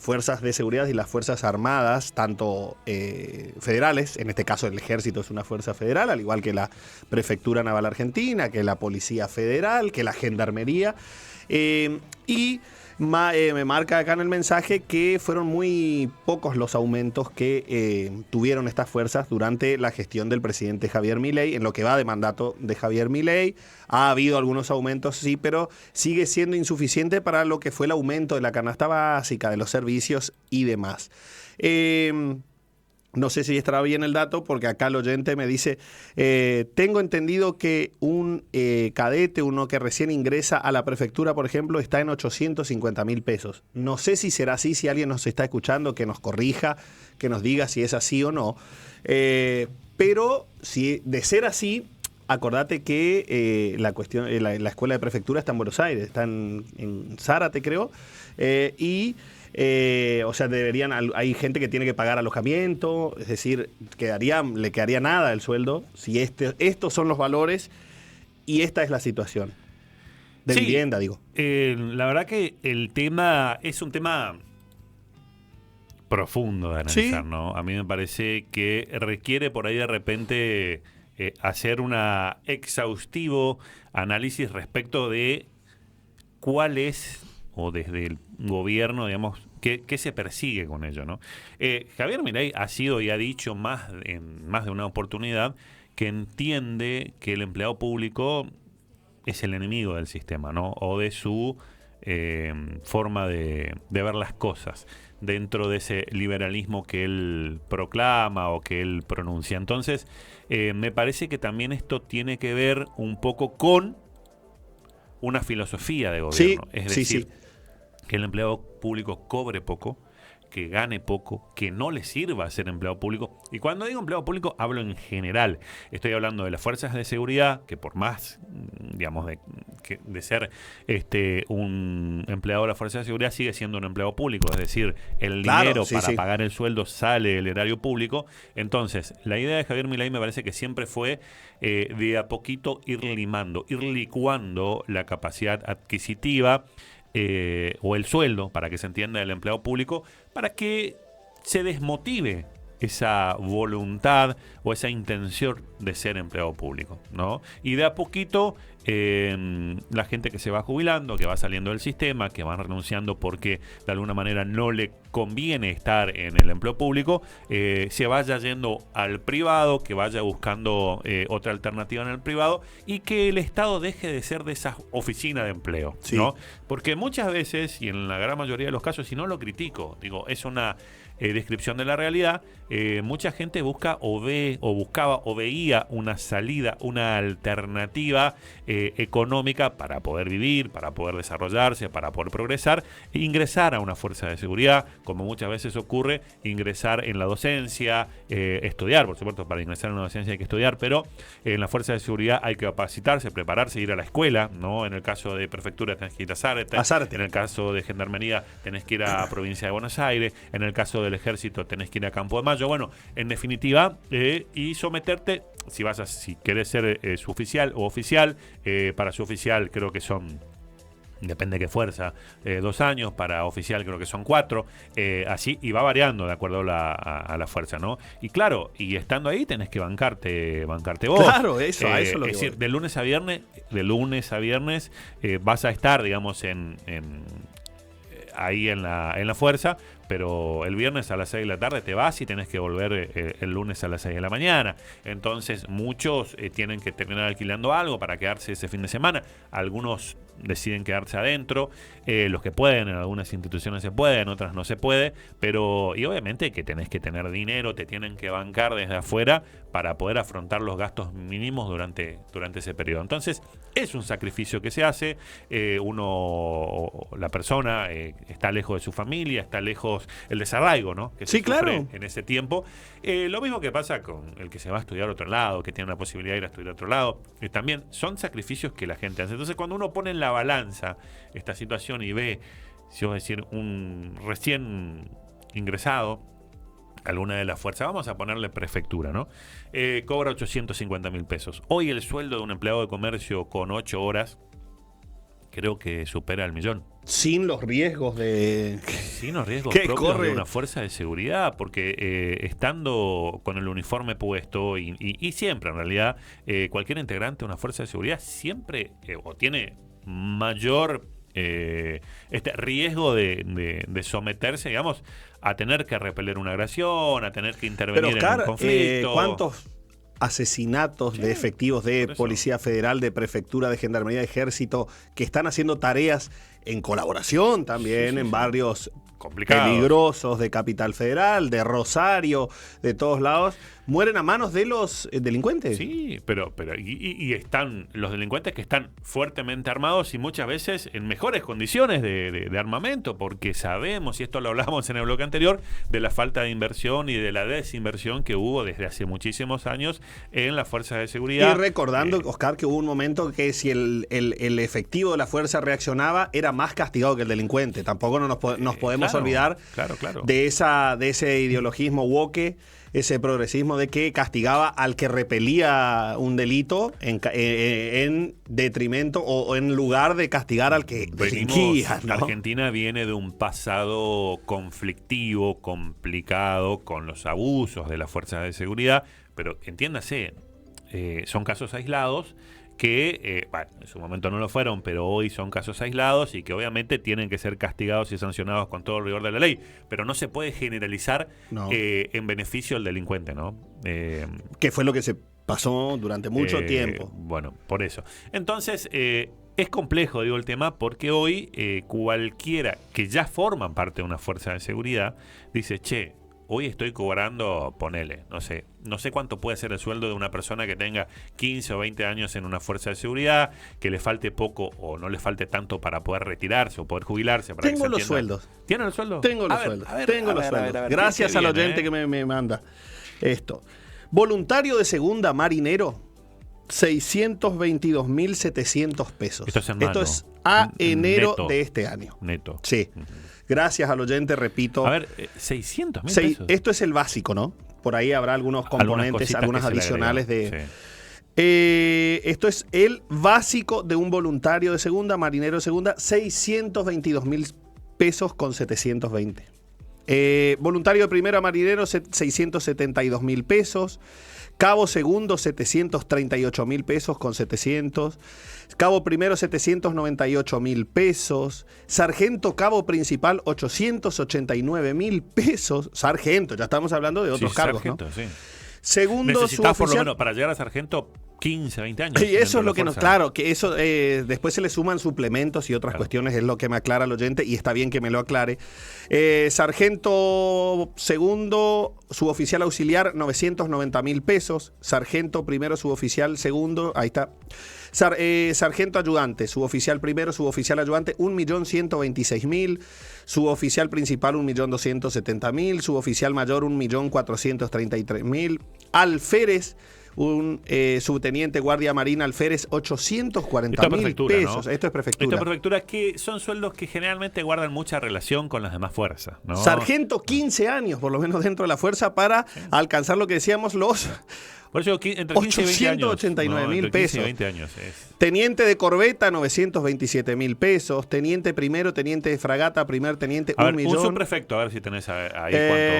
fuerzas de seguridad y las fuerzas armadas, tanto federales, en este caso el ejército es una fuerza federal, al igual que la Prefectura Naval Argentina, que la Policía Federal, que la Gendarmería, me marca acá en el mensaje que fueron muy pocos los aumentos que tuvieron estas fuerzas durante la gestión del presidente Javier Milei. En lo que va de mandato de Javier Milei, ha habido algunos aumentos, sí, pero sigue siendo insuficiente para lo que fue el aumento de la canasta básica, de los servicios y demás. No sé si estará bien el dato, porque acá el oyente me dice, tengo entendido que un cadete, uno que recién ingresa a la prefectura, por ejemplo, está en 850.000 pesos. No sé si será así, si alguien nos está escuchando, que nos corrija, que nos diga si es así o no. Pero si de ser así, acordate que la escuela de prefectura está en Buenos Aires, está en Zárate, creo, o sea, hay gente que tiene que pagar alojamiento, es decir, le quedaría nada el sueldo si estos son los valores y esta es la situación de vivienda, digo. La verdad que el tema es un tema profundo de analizar, ¿sí? ¿No? A mí me parece que requiere por ahí de repente hacer un exhaustivo análisis respecto de cuál es, o desde el gobierno, digamos, qué se persigue con ello, ¿no? Javier Milei ha sido y ha dicho en más de una oportunidad que entiende que el empleado público es el enemigo del sistema, ¿no? O de su forma de ver las cosas dentro de ese liberalismo que él proclama o que él pronuncia. Entonces, me parece que también esto tiene que ver un poco con una filosofía de gobierno. Es decir, que el empleado público cobre poco, que gane poco, que no le sirva ser empleado público. Y cuando digo empleado público, hablo en general. Estoy hablando de las fuerzas de seguridad, que por más, digamos, de ser un empleado de la fuerza de seguridad, sigue siendo un empleado público. Es decir, el dinero para pagar el sueldo sale del erario público. Entonces, la idea de Javier Milei me parece que siempre fue de a poquito ir limando, ir licuando la capacidad adquisitiva o el sueldo, para que se entienda, del empleado público, para que se desmotive esa voluntad o esa intención de ser empleado público, ¿no? Y de a poquito la gente que se va jubilando, que va saliendo del sistema, que van renunciando porque de alguna manera no le conviene estar en el empleo público, se vaya yendo al privado, que vaya buscando otra alternativa en el privado, y que el Estado deje de ser de esa oficina de empleo, ¿no? Porque muchas veces, y en la gran mayoría de los casos, y no lo critico, digo, es una descripción de la realidad, mucha gente busca o ve o buscaba o veía una salida, una alternativa económica para poder vivir, para poder desarrollarse, para poder progresar, e ingresar a una fuerza de seguridad, como muchas veces ocurre, ingresar en la docencia, estudiar, por supuesto, para ingresar en la docencia hay que estudiar, pero en la fuerza de seguridad hay que capacitarse, prepararse, ir a la escuela, ¿no? En el caso de prefectura tenés que ir a Zárate, en el caso de gendarmería tenés que ir a provincia de Buenos Aires, en el caso del ejército tenés que ir a Campo de Mayo, bueno, en definitiva, y someterte, si querés ser suboficial o oficial, para suboficial creo que son, depende de qué fuerza, 2 años, para oficial creo que son 4, así, y va variando de acuerdo a la fuerza, ¿no? Y claro, y estando ahí tenés que bancarte vos. Claro, eso es lo que es decir, de lunes a viernes vas a estar, digamos, ahí en la fuerza, pero el viernes a las 6 de la tarde te vas y tenés que volver el lunes a las 6 de la mañana. Entonces muchos tienen que terminar alquilando algo para quedarse ese fin de semana. Algunos deciden quedarse adentro, los que pueden, en algunas instituciones se puede, en otras no se puede, pero y obviamente que tenés que tener dinero, te tienen que bancar desde afuera para poder afrontar los gastos mínimos durante ese periodo. Entonces es un sacrificio que se hace, la persona está lejos de su familia, está lejos el desarraigo, ¿no? Que se sufre en ese tiempo. Lo mismo que pasa con el que se va a estudiar a otro lado, que tiene la posibilidad de ir a estudiar a otro lado, también son sacrificios que la gente hace. Entonces cuando uno pone en la balanza esta situación y ve, si vos decir, un recién ingresado a alguna de las fuerzas, vamos a ponerle prefectura, ¿no? Cobra 850.000 pesos. Hoy el sueldo de un empleado de comercio con 8 horas creo que supera el millón. Sin los riesgos de... Sin los riesgos ¿Qué propios corre? de una fuerza de seguridad, porque estando con el uniforme puesto y siempre en realidad cualquier integrante de una fuerza de seguridad siempre o tiene mayor riesgo de someterse, digamos, a tener que repeler una agresión, a tener que intervenir Pero, Oscar, en un conflicto. ¿cuántos asesinatos de efectivos de por eso. Policía Federal, de Prefectura, de Gendarmería, de Ejército, que están haciendo tareas en colaboración también en barrios Complicados. peligrosos de Capital Federal, de Rosario, de todos lados, mueren a manos de los delincuentes? Sí, pero y están los delincuentes que están fuertemente armados y muchas veces en mejores condiciones de armamento, porque sabemos, y esto lo hablamos en el bloque anterior, de la falta de inversión y de la desinversión que hubo desde hace muchísimos años en las fuerzas de seguridad. Y recordando, Oscar, que hubo un momento que si el efectivo de la fuerza reaccionaba, era más castigado que el delincuente. Tampoco nos podemos olvidar claro. de ese ideologismo woke, ese progresismo de que castigaba al que repelía un delito en detrimento o en lugar de castigar al que delinquía, ¿no? Argentina viene de un pasado conflictivo, complicado, con los abusos de las fuerzas de seguridad, pero entiéndase, son casos aislados que, en su momento no lo fueron, pero hoy son casos aislados y que obviamente tienen que ser castigados y sancionados con todo el rigor de la ley, pero no se puede generalizar en beneficio del delincuente, ¿no? Que fue lo que se pasó durante mucho tiempo. Bueno, por eso. Entonces, es complejo, digo, el tema, porque hoy cualquiera que ya forman parte de una fuerza de seguridad dice, che, hoy estoy cobrando, ponele, no sé cuánto puede ser el sueldo de una persona que tenga 15 o 20 años en una fuerza de seguridad, que le falte poco o no le falte tanto para poder retirarse o poder jubilarse. Para Tengo los sueldos. ¿Tienen el sueldo? Tengo los sueldos. Tengo los sueldos. Gracias al oyente que me manda esto. Voluntario de segunda marinero, 622.700 pesos. Esto es a enero neto de este año. Neto. Sí. Gracias al oyente, repito. A ver, 600.000 pesos. Esto es el básico, ¿no? Por ahí habrá algunos componentes, algunas adicionales de... Sí. Esto es el básico de un voluntario de segunda, marinero de segunda, 622.000 pesos con 720. Voluntario de primera, marinero, 672.000 pesos. Cabo segundo, 738.000 pesos con 700. Cabo primero, 798.000 pesos. Sargento cabo principal, 889.000 pesos. Sargento, ya estamos hablando de otros cargos, sargento, ¿no? Sí. Segundo, necesitas por lo menos para llegar a sargento 15, 20 años. Y eso es lo que nos, claro, que eso después se le suman suplementos y otras cuestiones, es lo que me aclara el oyente y está bien que me lo aclare. Sargento segundo, suboficial auxiliar, 990.000 pesos. Sargento primero, suboficial segundo, ahí está. Sargento ayudante, suboficial primero, suboficial ayudante, 1.126.000. Suboficial principal, 1.270.000. Suboficial mayor, 1.433.000. Alférez, un subteniente guardia marina alférez, 840.000 pesos. ¿No? Esto es prefectura. Esta prefectura, que son sueldos que generalmente guardan mucha relación con las demás fuerzas, ¿no? Sargento, 15 años, por lo menos dentro de la fuerza, para alcanzar lo que decíamos, los... Por eso, entre 15 y 20 años. 889.000 pesos. 20 años es. Teniente de corbeta, 927.000 pesos. Teniente primero, teniente de fragata, primer teniente, a ver, 1 millón. Un subprefecto, a ver si tenés ahí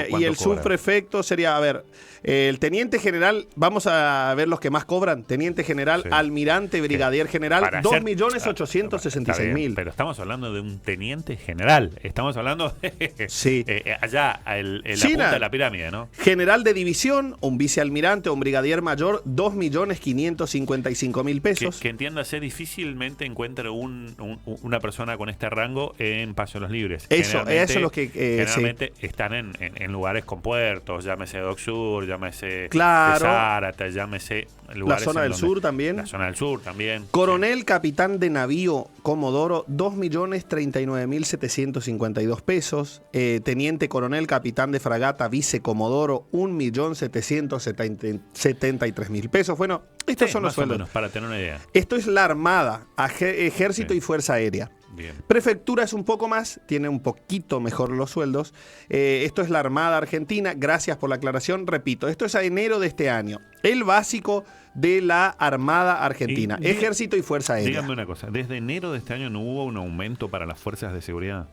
cuánto y el cobra. Subprefecto sería, a ver, el teniente general, vamos a ver los que más cobran. Teniente general, sí. Almirante, brigadier general, 2.866.000. Pero estamos hablando de un teniente general. Estamos hablando de sí. Allá, en la punta de la pirámide, ¿no? General de división, un vicealmirante, un brigadier mayor, 2.555.000 pesos. Que entiéndase, difícilmente encuentre una persona con este rango en Paso de los Libres. Eso es lo que... generalmente están en lugares con puertos, llámese Dock Sur, llámese Zárate, llámese lugares... La zona del sur también. La zona del sur también. Coronel, sí. Capitán de navío, Comodoro, 2.039.752 pesos. Teniente coronel, capitán de fragata, vicecomodoro, 1.773.000 pesos. Bueno, estos son los sueldos. Menos, para tener una idea. Esto es la Armada, Ejército y Fuerza Aérea. Bien. Prefectura es un poco más, tiene un poquito mejor los sueldos. Esto es la Armada Argentina. Gracias por la aclaración. Repito, esto es a enero de este año. El básico de la Armada Argentina. Ejército y Fuerza Aérea. Dígame una cosa, ¿desde enero de este año no hubo un aumento para las fuerzas de seguridad?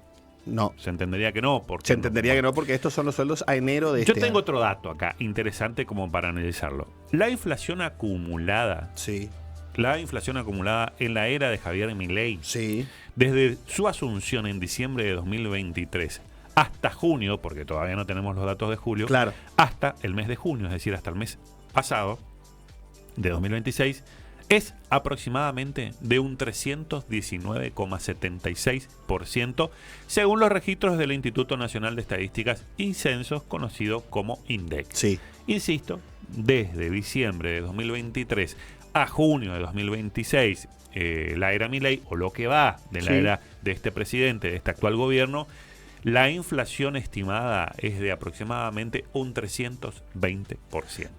No. Se entendería que no. Se entendería que no, porque estos son los sueldos a enero de este año. Yo tengo otro dato acá, interesante como para analizarlo. La inflación acumulada. Sí. La inflación acumulada en la era de Javier Milei. Sí. Desde su asunción en diciembre de 2023 hasta junio, porque todavía no tenemos los datos de julio, Claro. hasta el mes de junio, es decir, hasta el mes pasado de 2026, es aproximadamente de un 319,76%, según los registros del Instituto Nacional de Estadísticas y Censos, conocido como INDEC. Sí. Insisto, desde diciembre de 2023 a junio de 2026, la era Milei, o lo que va de la era de este presidente, de este actual gobierno, la inflación estimada es de aproximadamente un 320%.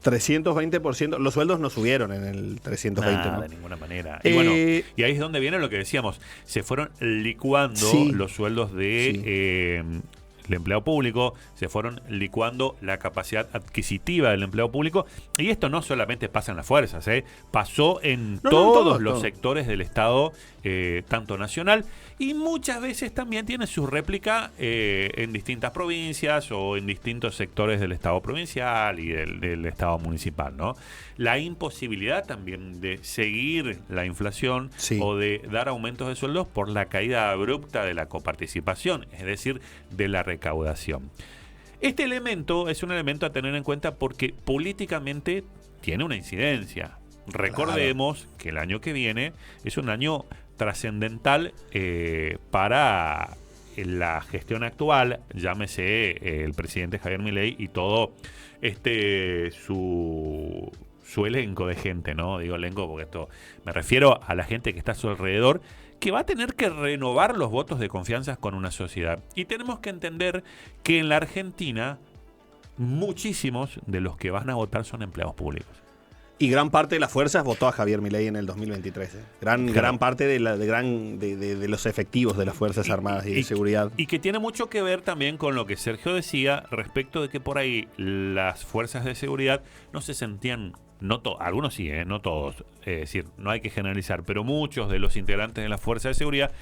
320%. Los sueldos no subieron en el 320%, Nada, ¿no? de ninguna manera. Y bueno, y ahí es donde viene lo que decíamos. Se fueron licuando los sueldos de el empleado público, se fueron licuando la capacidad adquisitiva del empleado público, y esto no solamente pasa en las fuerzas, pasó en todos los sectores del Estado, tanto nacional, y muchas veces también tiene su réplica en distintas provincias o en distintos sectores del Estado provincial y del Estado municipal, ¿no? La imposibilidad también de seguir la inflación o de dar aumentos de sueldos por la caída abrupta de la coparticipación, es decir, de la recaudación. Este elemento es un elemento a tener en cuenta porque políticamente tiene una incidencia. Recordemos que el año que viene es un año trascendental para la gestión actual, llámese el presidente Javier Milei y todo su elenco de gente, ¿no? Digo elenco porque esto me refiero a la gente que está a su alrededor, que va a tener que renovar los votos de confianza con una sociedad. Y tenemos que entender que en la Argentina muchísimos de los que van a votar son empleados públicos. Y gran parte de las fuerzas votó a Javier Milei en el 2023. Gran parte de los efectivos de las Fuerzas Armadas y de Seguridad. Y que tiene mucho que ver también con lo que Sergio decía respecto de que por ahí las fuerzas de seguridad no se sentían, algunos sí, no todos, es decir, no hay que generalizar, pero muchos de los integrantes de las fuerzas de seguridad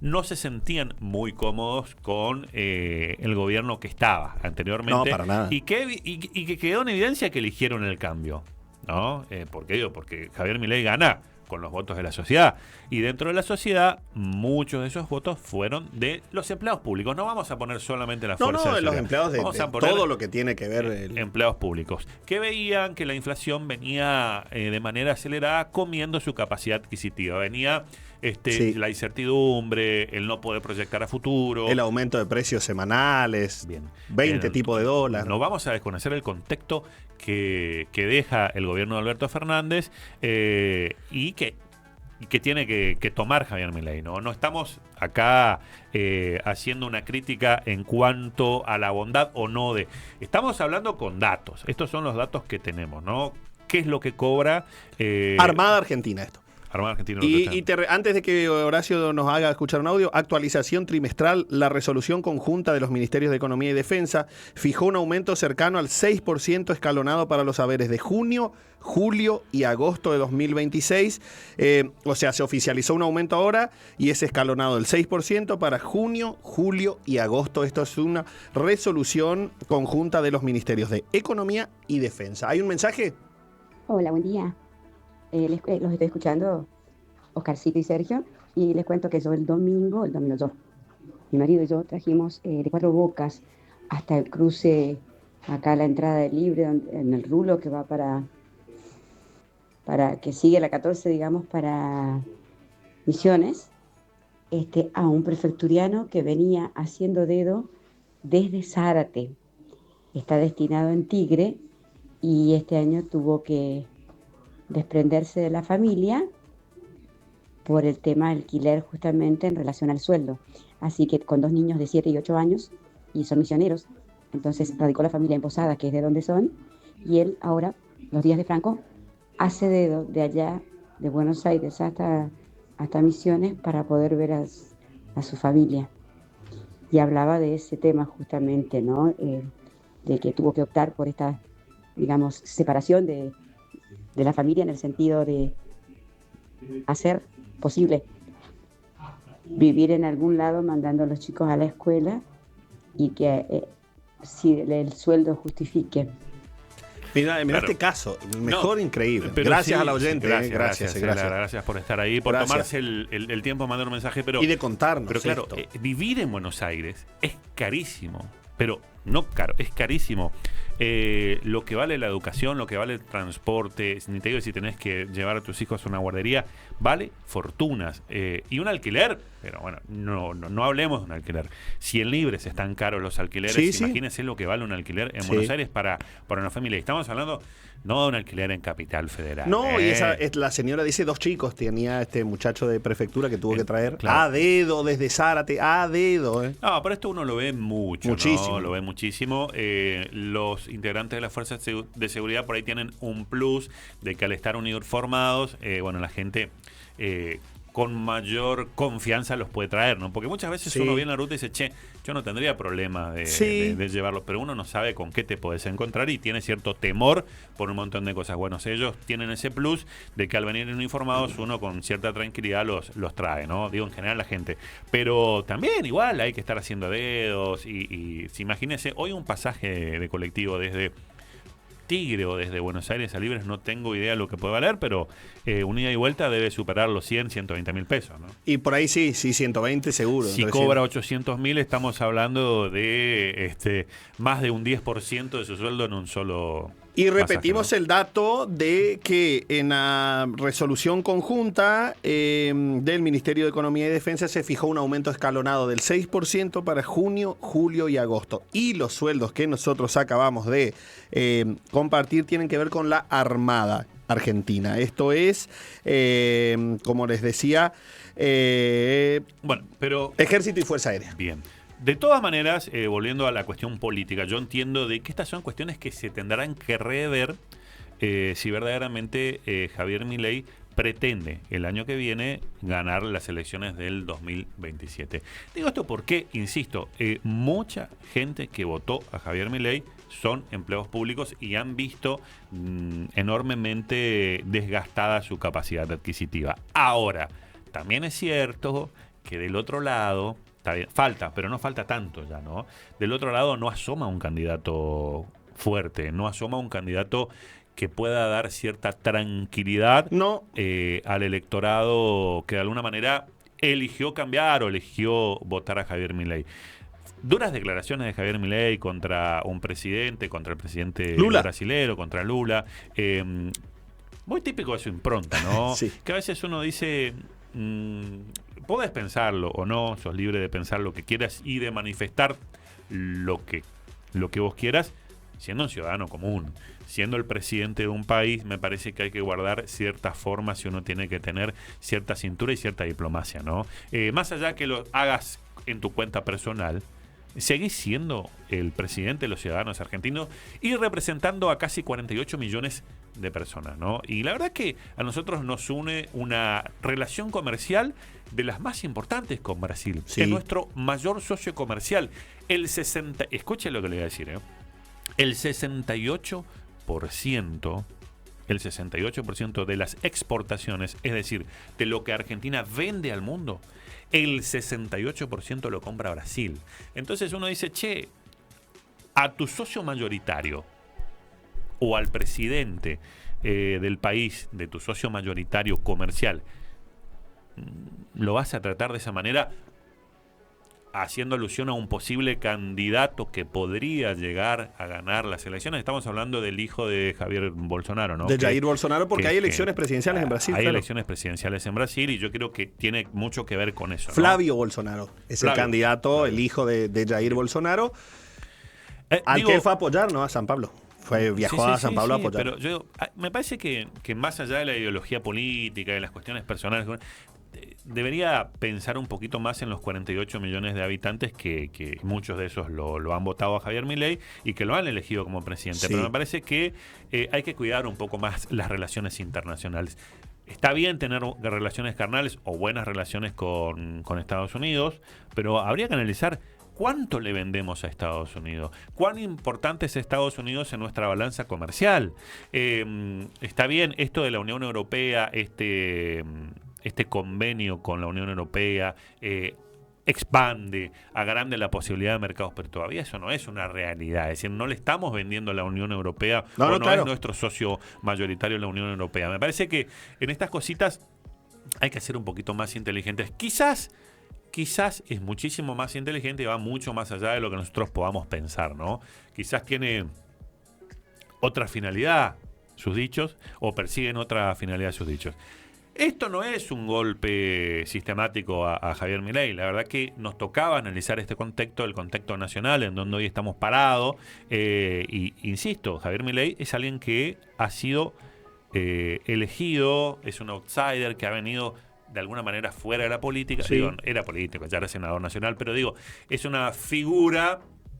no se sentían muy cómodos con el gobierno que estaba anteriormente. No, para nada. Y que quedó en evidencia que eligieron el cambio. ¿No? ¿Por qué digo? Porque Javier Milei gana con los votos de la sociedad. Y dentro de la sociedad, muchos de esos votos fueron de los empleados públicos. No vamos a poner solamente las fuerzas de los seguridad. empleados de todo lo que tiene que ver. Empleados públicos. Que veían que la inflación venía de manera acelerada comiendo su capacidad adquisitiva. Venía la incertidumbre, el no poder proyectar a futuro. El aumento de precios semanales. Bien. 20 tipos de dólares. No vamos a desconocer el contexto que deja el gobierno de Alberto Fernández y que tiene que tomar Javier Milei, ¿no? No estamos acá haciendo una crítica en cuanto a la bondad o no de... Estamos hablando con datos. Estos son los datos que tenemos, ¿no? ¿Qué es lo que cobra? Armada Argentina esto. Armada Argentina. Antes de que Horacio nos haga escuchar un audio, actualización trimestral, la resolución conjunta de los Ministerios de Economía y Defensa fijó un aumento cercano al 6% escalonado para los haberes de junio, julio y agosto de 2026. O sea, se oficializó un aumento ahora y es escalonado el 6% para junio, julio y agosto. Esto es una resolución conjunta de los Ministerios de Economía y Defensa. ¿Hay un mensaje? Hola, buen día. Los estoy escuchando, Oscarcito y Sergio, y les cuento que el domingo yo, mi marido y yo trajimos de Cuatro Bocas hasta el cruce, acá a la entrada del Libre, en el rulo que va para que sigue la 14, digamos, para Misiones, a un prefecturiano que venía haciendo dedo desde Zárate. Está destinado en Tigre y este año tuvo que desprenderse de la familia por el tema alquiler, justamente en relación al sueldo. Así que con 2 niños de 7 y 8 años, y son misioneros, entonces radicó la familia en Posadas, que es de donde son, y él ahora, los días de Franco, hace de allá, de Buenos Aires hasta Misiones, para poder ver a a su familia. Y hablaba de ese tema justamente, ¿no? De que tuvo que optar por esta, digamos, separación de la familia en el sentido de hacer posible vivir en algún lado mandando a los chicos a la escuela y que si el sueldo justifique. Mira Claro. este caso, mejor No, increíble. pero Gracias sí, a la oyente. Gracias por estar ahí, por Gracias. tomarse el tiempo de mandar un mensaje. Pero, Y de contarnos pero claro, esto. vivir en Buenos Aires es carísimo. Pero no caro, es carísimo. Lo que vale la educación, lo que vale el transporte, ni te digo si tenés que llevar a tus hijos a una guardería, vale fortunas. Y un alquiler, pero bueno, no hablemos de un alquiler. Si en Libres están caros los alquileres, Sí. imagínense lo que vale un alquiler en Sí. Buenos Aires para una familia. Estamos hablando no de un alquiler en Capital Federal. No, y la señora dice 2 chicos, tenía este muchacho de prefectura que tuvo que traer claro. a dedo desde Zárate, a dedo. No, pero esto uno lo ve mucho, Muchísimo. ¿no? Lo ve muchísimo. Los integrantes de las fuerzas de seguridad por ahí tienen un plus de que al estar uniformados, bueno, la gente con mayor confianza los puede traer, ¿no? Porque muchas veces Sí. uno viene a la ruta y dice, che, yo no tendría problema Sí. de llevarlos, pero uno no sabe con qué te podés encontrar y tiene cierto temor por un montón de cosas. Bueno, ellos tienen ese plus de que al venir uniformados uno con cierta tranquilidad los trae, ¿no? Digo, en general la gente. Pero también igual hay que estar haciendo dedos y imagínense, hoy un pasaje de colectivo desde Tigre o desde Buenos Aires a Libres, no tengo idea de lo que puede valer, pero un ida y vuelta debe superar los 120 mil pesos, ¿no? Y por ahí sí, 120 seguro. Si Entre cobra 800.000, estamos hablando de más de un 10% de su sueldo en un solo Y repetimos pasaje, ¿no? el dato de que en la resolución conjunta del Ministerio de Economía y Defensa se fijó un aumento escalonado del 6% para junio, julio y agosto. Y los sueldos que nosotros acabamos de compartir tienen que ver con la Armada Argentina. Esto es, como les decía, Bueno, pero Ejército y Fuerza Aérea. bien. De todas maneras, volviendo a la cuestión política, yo entiendo de que estas son cuestiones que se tendrán que rever si verdaderamente Javier Milei pretende el año que viene ganar las elecciones del 2027. Digo esto porque, insisto, mucha gente que votó a Javier Milei son empleados públicos y han visto enormemente desgastada su capacidad adquisitiva. Ahora, también es cierto que del otro lado, falta, pero no falta tanto ya, ¿no? Del otro lado no asoma un candidato fuerte, no asoma un candidato que pueda dar cierta tranquilidad No. al electorado que de alguna manera eligió cambiar o eligió votar a Javier Milei. Duras declaraciones de Javier Milei contra un presidente, contra el presidente Lula. brasilero, contra Lula. Muy típico de su impronta, ¿no? Sí. Que a veces uno dice, podés pensarlo o no, sos libre de pensar lo que quieras y de manifestar lo que vos quieras, siendo un ciudadano común. Siendo el presidente de un país, me parece que hay que guardar ciertas formas y uno tiene que tener cierta cintura y cierta diplomacia, ¿no? Más allá que lo hagas en tu cuenta personal, seguís siendo el presidente de los ciudadanos argentinos y representando a casi 48 millones de personas, ¿no? Y la verdad que a nosotros nos une una relación comercial de las más importantes con Brasil. Sí. Es nuestro mayor socio comercial. Escuche lo que le voy a decir, ¿eh? El 68% de las exportaciones, es decir, de lo que Argentina vende al mundo, el 68% lo compra Brasil. Entonces uno dice, che, a tu socio mayoritario o al presidente del país, de tu socio mayoritario comercial, lo vas a tratar de esa manera, haciendo alusión a un posible candidato que podría llegar a ganar las elecciones. Estamos hablando del hijo de Javier Bolsonaro, ¿no? De Jair Bolsonaro, porque hay que elecciones presidenciales en Brasil. Hay claro. elecciones presidenciales en Brasil y yo creo que tiene mucho que ver con eso, ¿no? Flavio Bolsonaro es el Flavio. candidato, el hijo de Jair Bolsonaro, al Digo, que él fue a apoyar, ¿no? A San Pablo. Viajó a San Pablo a apoyar. Pero yo me parece que más allá de la ideología política, de las cuestiones personales, debería pensar un poquito más en los 48 millones de habitantes que muchos de esos lo han votado a Javier Milei y que lo han elegido como presidente. Sí. Pero me parece que hay que cuidar un poco más las relaciones internacionales. Está bien tener relaciones carnales o buenas relaciones con Estados Unidos, pero habría que analizar cuánto le vendemos a Estados Unidos, cuán importante es Estados Unidos en nuestra balanza comercial. Está bien esto de la Unión Europea, este convenio con la Unión Europea, expande, agrande la posibilidad de mercados, pero todavía eso no es una realidad. Es decir, no le estamos vendiendo a la Unión Europea, no claro. Es nuestro socio mayoritario en la Unión Europea. Me parece que en estas cositas hay que ser un poquito más inteligentes. Quizás es muchísimo más inteligente y va mucho más allá de lo que nosotros podamos pensar, ¿no? Quizás tiene otra finalidad sus dichos o persiguen otra finalidad sus dichos. Esto no es un golpe sistemático a Javier Milei. La verdad que nos tocaba analizar este contexto, el contexto nacional en donde hoy estamos parados. Y insisto, Javier Milei es alguien que ha sido elegido, es un outsider que ha venido de alguna manera fuera de la política. Sí. Digo, era político, ya era senador nacional, pero digo, es una figura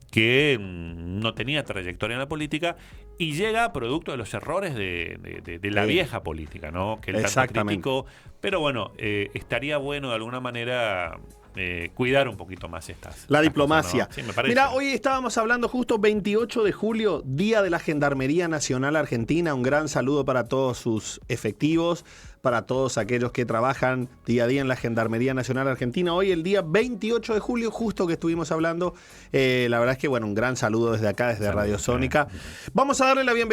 que no tenía trayectoria en la política y llega producto de los errores de la vieja política, ¿no? Que él tanto criticó. Pero bueno, estaría bueno de alguna manera cuidar un poquito más la diplomacia. Cosas, ¿no? Sí, me parece. Mira, hoy estábamos hablando justo 28 de julio, Día de la Gendarmería Nacional Argentina. Un gran saludo para todos sus efectivos, para todos aquellos que trabajan día a día en la Gendarmería Nacional Argentina. Hoy, el día 28 de julio, justo que estuvimos hablando, la verdad es que, bueno, un gran saludo desde acá, desde Radio Sónica. Vamos a darle la bienvenida